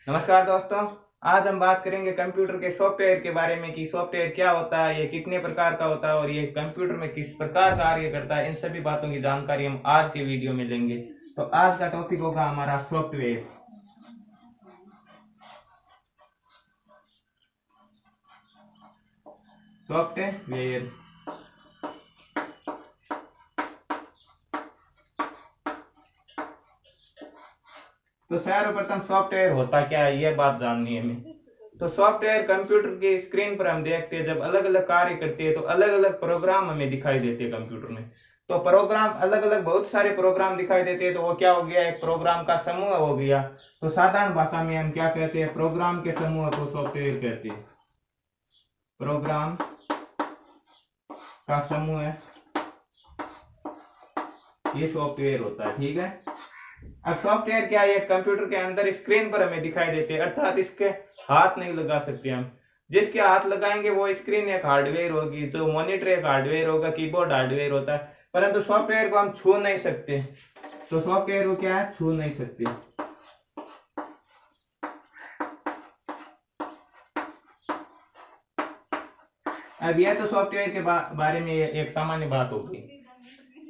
नमस्कार दोस्तों। आज हम बात करेंगे कंप्यूटर के सॉफ्टवेयर के बारे में कि सॉफ्टवेयर क्या होता है, ये कितने प्रकार का होता है और ये कंप्यूटर में किस प्रकार कार्य करता है। इन सभी बातों की जानकारी हम आज के वीडियो में लेंगे। तो आज का टॉपिक होगा हमारा सॉफ्टवेयर। सॉफ्टवेयर तो सर्वप्रथम सॉफ्टवेयर होता क्या है, यह बात जाननी है हमें। तो सॉफ्टवेयर कंप्यूटर की स्क्रीन पर हम देखते हैं, जब अलग अलग कार्य करते हैं तो अलग अलग प्रोग्राम हमें दिखाई देते हैं कंप्यूटर में। तो प्रोग्राम अलग अलग बहुत सारे प्रोग्राम दिखाई देते हैं, तो वो क्या हो गया, एक प्रोग्राम का समूह हो गया। तो साधारण भाषा में हम क्या कहते हैं, प्रोग्राम के समूह को सॉफ्टवेयर कहते हैं। प्रोग्राम का समूह है, ये सॉफ्टवेयर होता है। ठीक है। अब सॉफ्टवेयर क्या है, कंप्यूटर के अंदर स्क्रीन पर हमें दिखाई देते हैं, अर्थात इसके हाथ नहीं लगा सकते हम। जिसके हाथ लगाएंगे वो स्क्रीन एक हार्डवेयर होगी, जो मॉनिटर एक हार्डवेयर होगा, कीबोर्ड हार्डवेयर होता है, परंतु सॉफ्टवेयर को हम छू नहीं सकते। तो सॉफ्टवेयर को क्या है, छू नहीं सकते। अब यह तो सॉफ्टवेयर के बारे में एक सामान्य बात होगी।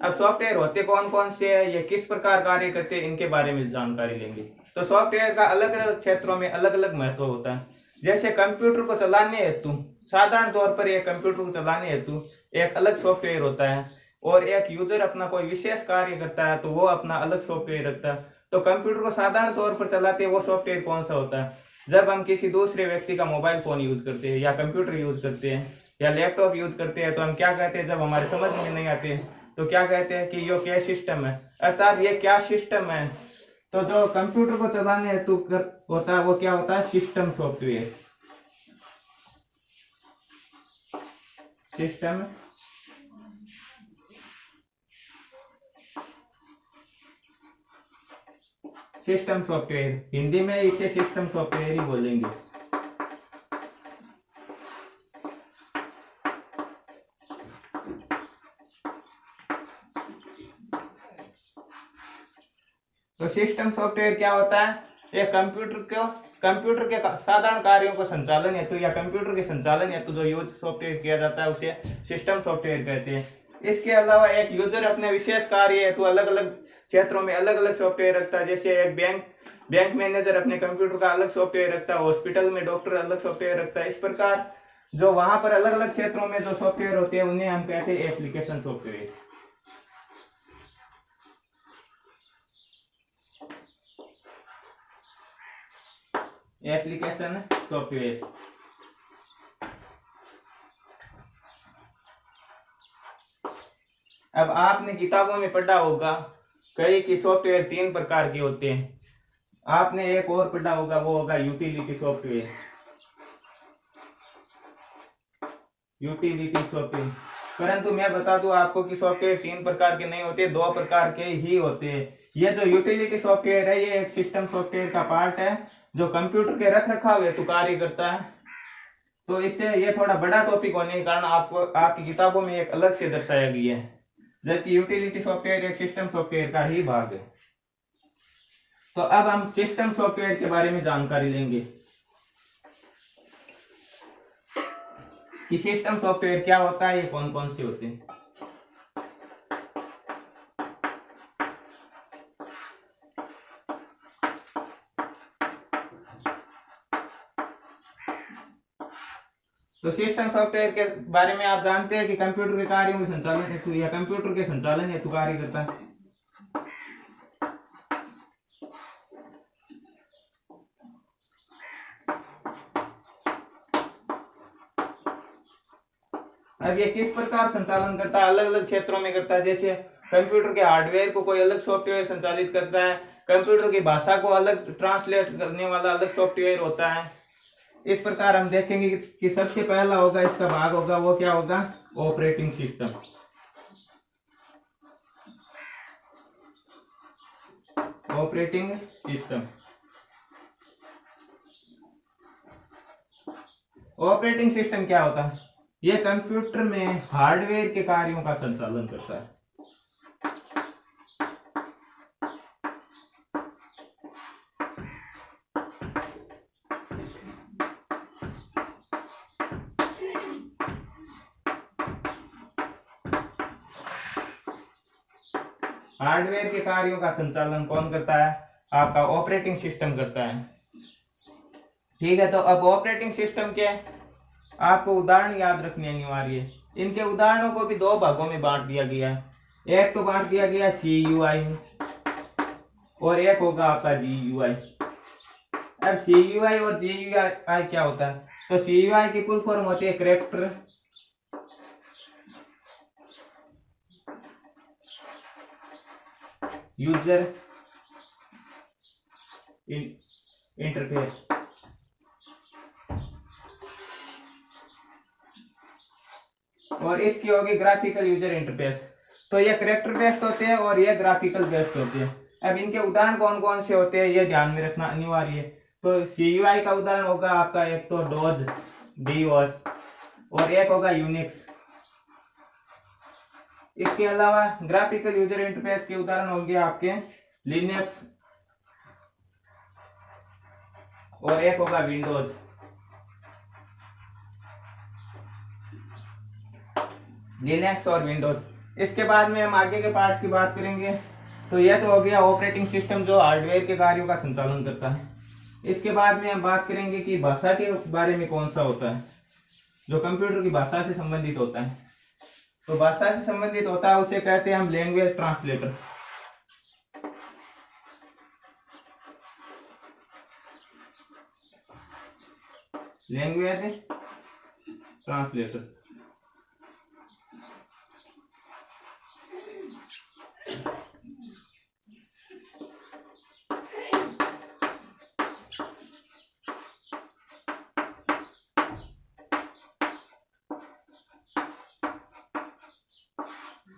अब सॉफ्टवेयर होते कौन कौन से हैं, ये किस प्रकार कार्य करते हैं, इनके बारे में जानकारी लेंगे। तो सॉफ्टवेयर का अलग अलग क्षेत्रों में अलग अलग महत्व होता है। जैसे कंप्यूटर को चलाने हेतु, साधारण तौर पर यह कंप्यूटर को चलाने हेतु एक अलग सॉफ्टवेयर होता है, और एक यूजर अपना कोई विशेष कार्य करता है तो वो अपना अलग सॉफ्टवेयर रखता है। तो कंप्यूटर को साधारण तौर पर चलाते हैं वो सॉफ्टवेयर कौन सा होता है, जब हम किसी दूसरे व्यक्ति का मोबाइल फोन यूज करते हैं या कंप्यूटर यूज करते हैं या लैपटॉप यूज करते हैं, तो हम क्या कहते हैं, जब हमारे समझ में नहीं आते तो क्या कहते हैं कि ये क्या सिस्टम है, अर्थात ये क्या सिस्टम है। तो जो कंप्यूटर को चलाने हेतु होता है वो क्या होता है, system software. System system software, Hindi में इसे सिस्टम सॉफ्टवेयर ही बोलेंगे। तो सिस्टम सॉफ्टवेयर क्या होता है, ये कंप्यूटर के साधारण कार्यों को संचालन हेतु या कंप्यूटर के संचालन हेतु जो यूज सॉफ्टवेयर किया जाता है उसे सिस्टम सॉफ्टवेयर कहते हैं। इसके अलावा एक यूजर अपने विशेष कार्य हेतु अलग अलग क्षेत्रों में अलग अलग सॉफ्टवेयर रखता है। जैसे एक बैंक मैनेजर अपने कंप्यूटर का अलग सॉफ्टवेयर रखता है, हॉस्पिटल में डॉक्टर अलग सॉफ्टवेयर रखता है। इस प्रकार जो वहां पर अलग अलग क्षेत्रों में जो सॉफ्टवेयर होते हैं उन्हें हम कहते हैं एप्लीकेशन सॉफ्टवेयर। Application software. अब आपने किताबों में पढ़ा होगा कई कि सॉफ्टवेयर तीन प्रकार के होते हैं। आपने एक और पढ़ा होगा, वो होगा यूटिलिटी सॉफ्टवेयर। यूटिलिटी सॉफ्टवेयर, परंतु मैं बता दूं आपको कि सॉफ्टवेयर तीन प्रकार के नहीं होते, दो प्रकार के ही होते हैं। ये जो यूटिलिटी सॉफ्टवेयर है ये एक सिस्टम सॉफ्टवेयर का पार्ट है जो कंप्यूटर के रख रखाव हेतु कार्य करता है। तो इससे ये थोड़ा बड़ा टॉपिक होने के कारण आपको आपकी किताबों में एक अलग से दर्शाया गया है, जबकि यूटिलिटी सॉफ्टवेयर एक सिस्टम सॉफ्टवेयर का ही भाग है। तो अब हम सिस्टम सॉफ्टवेयर के बारे में जानकारी लेंगे कि सिस्टम सॉफ्टवेयर क्या होता है, ये कौन कौन से होते हैं। तो सिस्टम सॉफ्टवेयर के बारे में आप जानते हैं कि कंप्यूटर के कार्यों के संचालन हेतु या कंप्यूटर के संचालन हेतु कार्य करता है। अब ये किस प्रकार संचालन करता है, अलग अलग क्षेत्रों में करता है। जैसे कंप्यूटर के हार्डवेयर को कोई अलग सॉफ्टवेयर संचालित करता है, कंप्यूटर की भाषा को अलग ट्रांसलेट करने वाला अलग सॉफ्टवेयर होता है। इस प्रकार हम देखेंगे कि सबसे पहला होगा इसका भाग होगा, वो क्या होगा, operating system. Operating system, operating system क्या होता है, यह कंप्यूटर में हार्डवेयर के कार्यों का संचालन करता है। हार्डवेयर के कार्यों का संचालन कौन करता है? आपका ऑपरेटिंग सिस्टम करता है। ठीक है, तो अब ऑपरेटिंग सिस्टम के आपको उदाहरण याद रखने अनिवार्य है। इनके उदाहरणों को भी दो भागों में बांट दिया गया है। एक तो बांट दिया गया CUI में और एक होगा आपका GUI। अब CUI और GUI क्या होता है? तो CUI की फुल फॉर्म होती है कैरेक्टर यूजर इंटरफेस। और इसकी होगी ग्राफिकल यूजर इंटरफेस। तो ये कैरेक्टर बेस्ड होते हैं और ये ग्राफिकल बेस्ड होते हैं। अब इनके उदाहरण कौन कौन से होते हैं ये ध्यान में रखना अनिवार्य है। तो CUI का उदाहरण होगा आपका एक तो डोज DOS और एक होगा यूनिक्स। इसके अलावा ग्राफिकल यूजर इंटरफेस के उदाहरण होंगे आपके लिनक्स और एक होगा विंडोज। लिनक्स और विंडोज। इसके बाद में हम आगे के पार्ट की बात करेंगे। तो यह तो हो गया ऑपरेटिंग सिस्टम जो हार्डवेयर के कार्यों का संचालन करता है। इसके बाद में हम बात करेंगे कि भाषा के बारे में कौन सा होता है जो कंप्यूटर की भाषा से संबंधित होता है। तो भाषा से संबंधित होता है उसे कहते हैं हम language translator. Language translator.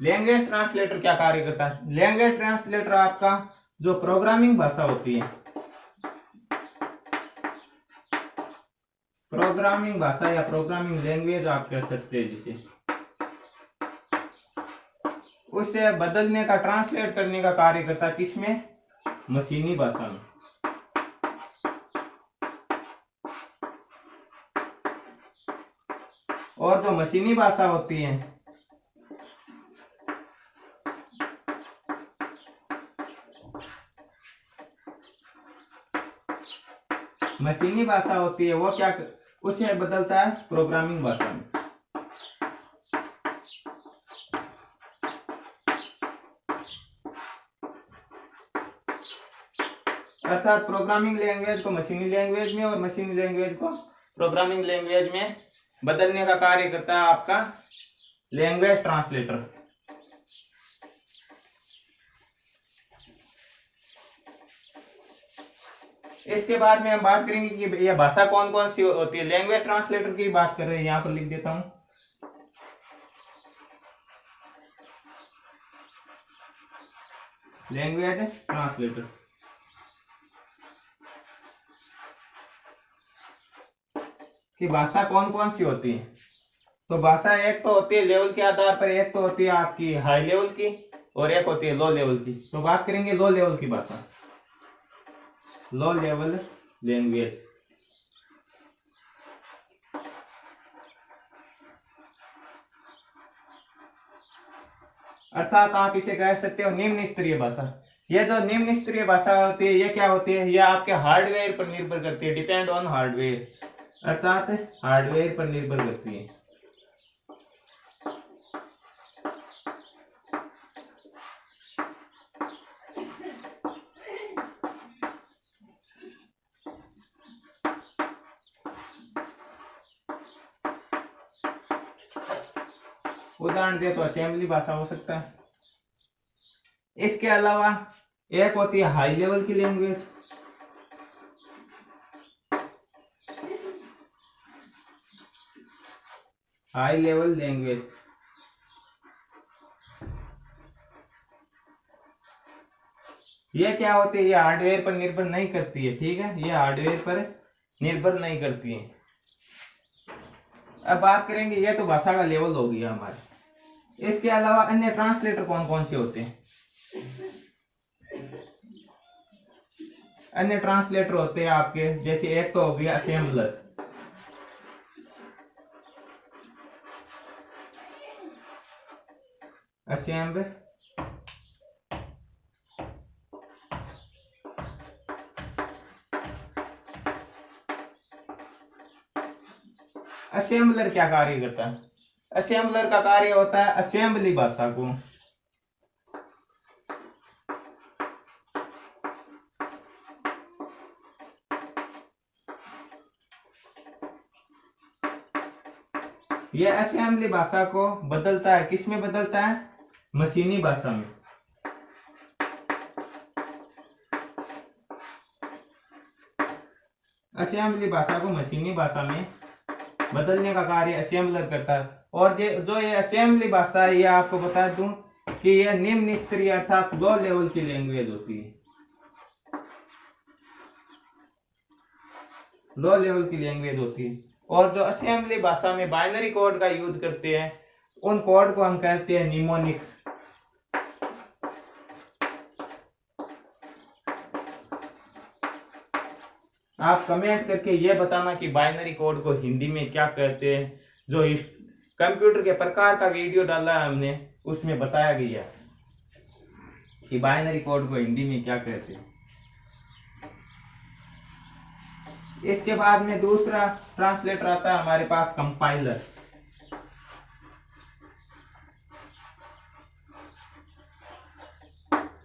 Language translator क्या कार्य करता है? लैंग्वेज ट्रांसलेटर आपका जो प्रोग्रामिंग भाषा होती है, प्रोग्रामिंग भाषा या प्रोग्रामिंग लैंग्वेज आप कह सकते हैं जिसे, उसे बदलने का ट्रांसलेट करने का कार्य करता है। किसमें? मशीनी भाषा में। और जो मशीनी भाषा होती है मशीनी भाषा होती है वो क्या उसे बदलता है प्रोग्रामिंग भाषा में। अर्थात प्रोग्रामिंग लैंग्वेज को मशीनी लैंग्वेज में और मशीनी लैंग्वेज को प्रोग्रामिंग लैंग्वेज में बदलने का कार्य करता है आपका लैंग्वेज ट्रांसलेटर। इसके बाद में हम बात करेंगे कि यह भाषा कौन कौन सी होती है। लैंग्वेज ट्रांसलेटर की बात कर रहे हैं, यहां पर लिख देता हूं। लैंग्वेज ट्रांसलेटर की भाषा कौन कौन सी होती है? तो भाषा एक तो होती है लेवल के आधार पर, एक तो होती है आपकी हाई लेवल की और एक होती है लो लेवल की। तो बात करेंगे लो लेवल की भाषा, लो लेवल लैंग्वेज। अर्थात आप इसे कह सकते हो निम्न स्तरीय भाषा। ये जो निम्न स्तरीय भाषा होती है ये क्या होती है? ये आपके हार्डवेयर पर निर्भर करती है, डिपेंड ऑन हार्डवेयर, अर्थात हार्डवेयर पर निर्भर करती है। उदाहरण दे तो असेंबली भाषा हो सकता है। इसके अलावा एक होती है हाई लेवल की लैंग्वेज। हाई लेवल लैंग्वेज ये क्या होती है? ये हार्डवेयर पर निर्भर नहीं करती है। ठीक है, ये हार्डवेयर पर निर्भर नहीं करती है। अब बात करेंगे, ये तो भाषा का लेवल हो गया हमारे। इसके अलावा अन्य ट्रांसलेटर कौन कौन से होते हैं? अन्य ट्रांसलेटर होते हैं आपके, जैसे एक तो हो गया असेंबलर। असेंबलर असेंबलर क्या कार्य करता है? असेंबलर का कार्य होता है असेंबली भाषा को यह असेंबली भाषा को बदलता है। किस में बदलता है? मशीनी भाषा में। असेंबली भाषा को मशीनी भाषा में बदलने का कार्य असेंबलर करता है। और जो ये असेंबली भाषा है, ये आपको बता दूं कि यह निम्न स्तरीय अर्थात लो लेवल की लैंग्वेज होती है। लो लेवल की लैंग्वेज होती है। और जो असेंबली भाषा में बाइनरी कोड का यूज करते हैं, उन कोड को हम कहते हैं निमोनिक्स। आप कमेंट करके ये बताना कि बाइनरी कोड को हिंदी में क्या कहते हैं। जो इस कंप्यूटर के प्रकार का वीडियो डाला है हमने, उसमें बताया गया कि बाइनरी कोड को हिंदी में क्या कहते हैं। इसके बाद में दूसरा ट्रांसलेटर आता है हमारे पास, कंपाइलर।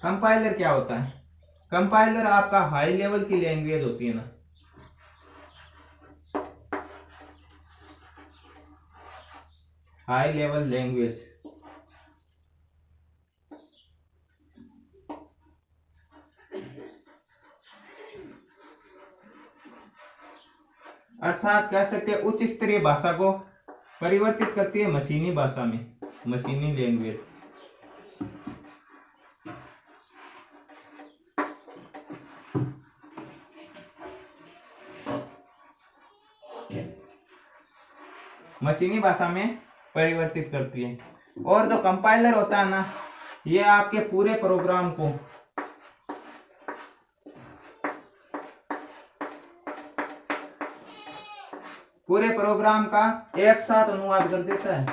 कंपाइलर क्या होता है? कंपाइलर आपका हाई लेवल की लैंग्वेज होती है ना, हाई लेवल लैंग्वेज। अर्थात कह सकते हैं उच्च स्तरीय भाषा को परिवर्तित करती है मशीनी भाषा में, मशीनी लैंग्वेज। मशीनी भाषा में परिवर्तित करती है। और जो कंपाइलर होता है ना, ये आपके पूरे प्रोग्राम को का एक साथ अनुवाद कर देता है।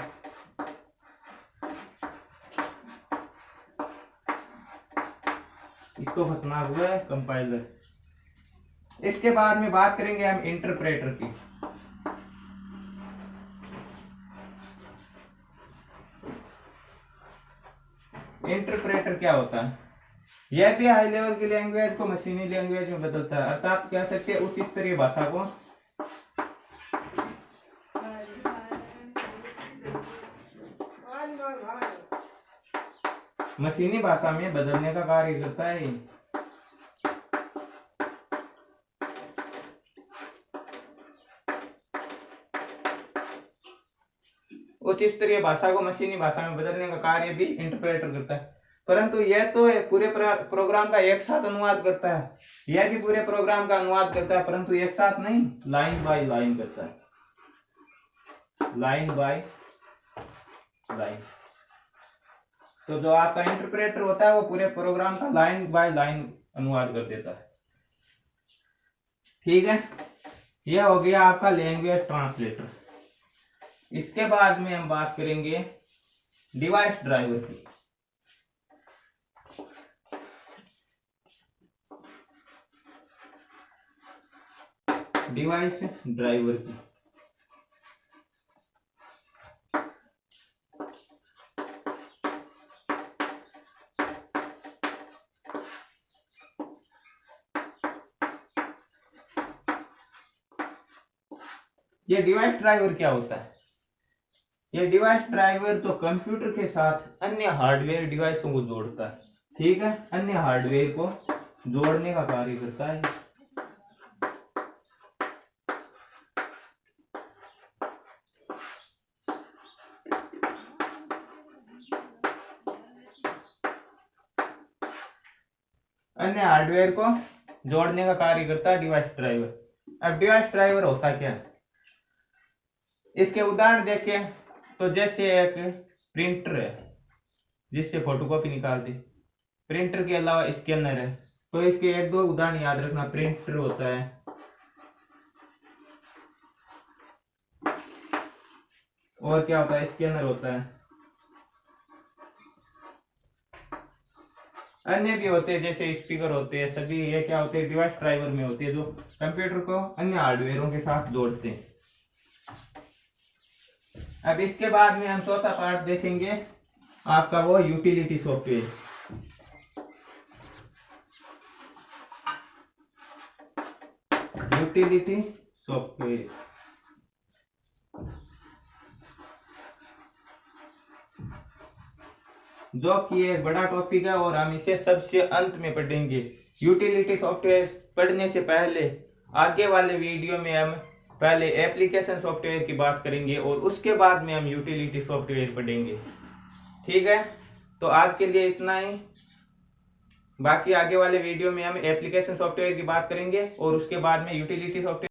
इसको खतरनाक हुआ है कंपाइलर। इसके बाद में बात करेंगे हम इंटरप्रेटर की। इंटरप्रेटर क्या होता है? यह भी हाई लेवल की लैंग्वेज को मशीनी लैंग्वेज में बदलता है। अर्थात कह सकते हैं उच्च स्तरीय भाषा को मशीनी भाषा में बदलने का कार्य करता है। उच्च स्तरीय भाषा को मशीनी भाषा में बदलने का कार्य भी इंटरप्रेटर करता है। परंतु यह तो पूरे प्रोग्राम का एक साथ अनुवाद करता है। यह भी पूरे प्रोग्राम का अनुवाद करता है, परंतु एक साथ नहीं, लाइन बाय लाइन करता है, लाइन बाय लाइन। तो जो आपका इंटरप्रेटर होता है वो पूरे प्रोग्राम का लाइन बाय लाइन अनुवाद कर देता है। ठीक है, यह हो गया आपका लैंग्वेज ट्रांसलेटर। इसके बाद में हम बात करेंगे डिवाइस ड्राइवर की। डिवाइस ड्राइवर की ये डिवाइस ड्राइवर क्या होता है? ये डिवाइस ड्राइवर तो कंप्यूटर के साथ अन्य हार्डवेयर डिवाइसों को जोड़ता है। ठीक है, अन्य हार्डवेयर को जोड़ने का कार्य करता है। अन्य हार्डवेयर को जोड़ने का कार्य करता है डिवाइस ड्राइवर। अब डिवाइस ड्राइवर होता क्या है, इसके उदाहरण देखें तो जैसे एक प्रिंटर है जिससे फोटोकॉपी निकालते, प्रिंटर के अलावा स्कैनर है। तो इसके एक दो उदाहरण याद रखना। प्रिंटर होता है, और क्या होता है, स्कैनर होता है। अन्य भी होते हैं जैसे स्पीकर होते हैं। सभी ये क्या होते हैं, डिवाइस ड्राइवर में होते हैं, जो कंप्यूटर को अन्य हार्डवेयरों के साथ जोड़ते हैं। अब इसके बाद में हम चौथा पार्ट देखेंगे आपका वो यूटिलिटी सॉफ्टवेयर। यूटिलिटी सॉफ्टवेयर जो कि एक बड़ा टॉपिक है और हम इसे सबसे अंत में पढ़ेंगे। यूटिलिटी सॉफ्टवेयर पढ़ने से पहले आगे वाले वीडियो में हम पहले एप्लीकेशन सॉफ्टवेयर की बात करेंगे और उसके बाद में हम यूटिलिटी सॉफ्टवेयर पढ़ेंगे। ठीक है, तो आज के लिए इतना ही। बाकी आगे वाले वीडियो में हम एप्लीकेशन सॉफ्टवेयर की बात करेंगे और उसके बाद में यूटिलिटी सॉफ्टवेयर